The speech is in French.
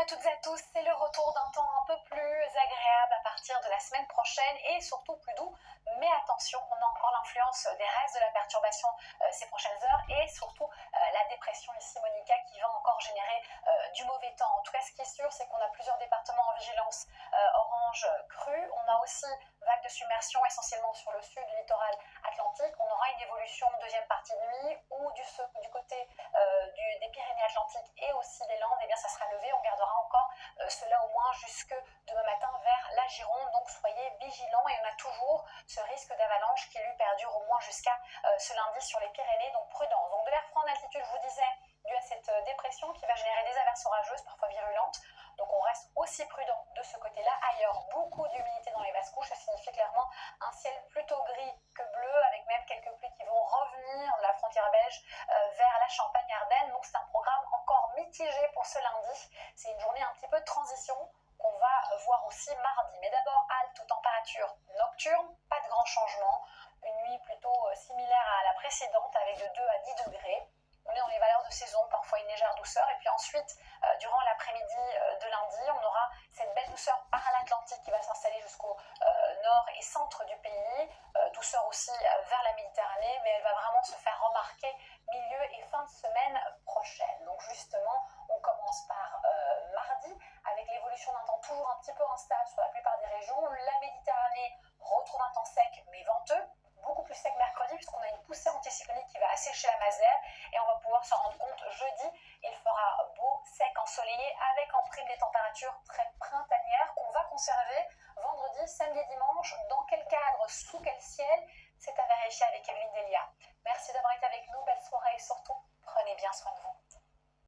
à toutes et à tous, c'est le retour d'un temps un peu plus agréable à partir de la semaine prochaine et surtout plus doux. Mais attention, on a encore l'influence des restes de la perturbation ces prochaines heures et surtout la dépression ici, Monica, qui va encore générer du mauvais temps. En tout cas, ce qui est sûr, c'est qu'on a plusieurs départements en vigilance orange crue. On a aussi vagues de submersion essentiellement sur le sud du littoral atlantique. On aura une évolution deuxième partie de nuit ou du côté des Pyrénées-Atlantiques et aussi des Landes. Eh bien, ça sera levé. On gardera encore cela au moins jusque demain matin vers la Gironde. Donc, soyez vigilants et on a toujours ce risque d'avalanche qui lui perdure au moins jusqu'à ce lundi sur les Pyrénées. Donc, prudence. Donc, de l'air froid en altitude, je vous disais, dû à cette dépression qui va générer des averses orageuses, parfois virulentes. Donc on reste aussi prudent de ce côté-là. Ailleurs, beaucoup d'humidité dans les basses couches, ça signifie clairement un ciel plutôt gris que bleu, avec même quelques pluies qui vont revenir de la frontière belge vers la Champagne-Ardenne. Donc c'est un programme encore mitigé pour ce lundi. C'est une journée un petit peu de transition qu'on va voir aussi mardi. Mais d'abord, halte aux températures nocturnes, pas de grands changements. Une nuit plutôt similaire à la précédente avec de 2 à 10 degrés. On est dans les valeurs de saison, parfois une légère douceur. Et puis ensuite, durant l'après-midi de lundi, on aura cette belle douceur par l'Atlantique qui va s'installer jusqu'au nord et centre du pays. Douceur aussi vers la Méditerranée, mais elle va vraiment se faire remarquer milieu et fin de semaine prochaine. Donc justement, on commence par mardi avec l'évolution d'un temps toujours un petit peu instable sur la plupart des régions. La Méditerranée retrouve un temps sec mais venteux. Beaucoup plus sec mercredi puisqu'on a une poussée anticyclonique qui va assécher la Mazère et on va pouvoir s'en rendre compte jeudi. Il fera beau, sec, ensoleillé avec en prime des températures très printanières qu'on va conserver vendredi, samedi et dimanche. Dans quel cadre, sous quel ciel, c'est à vérifier avec Evelyne Delia. Merci d'avoir été avec nous, belle soirée et surtout prenez bien soin de vous.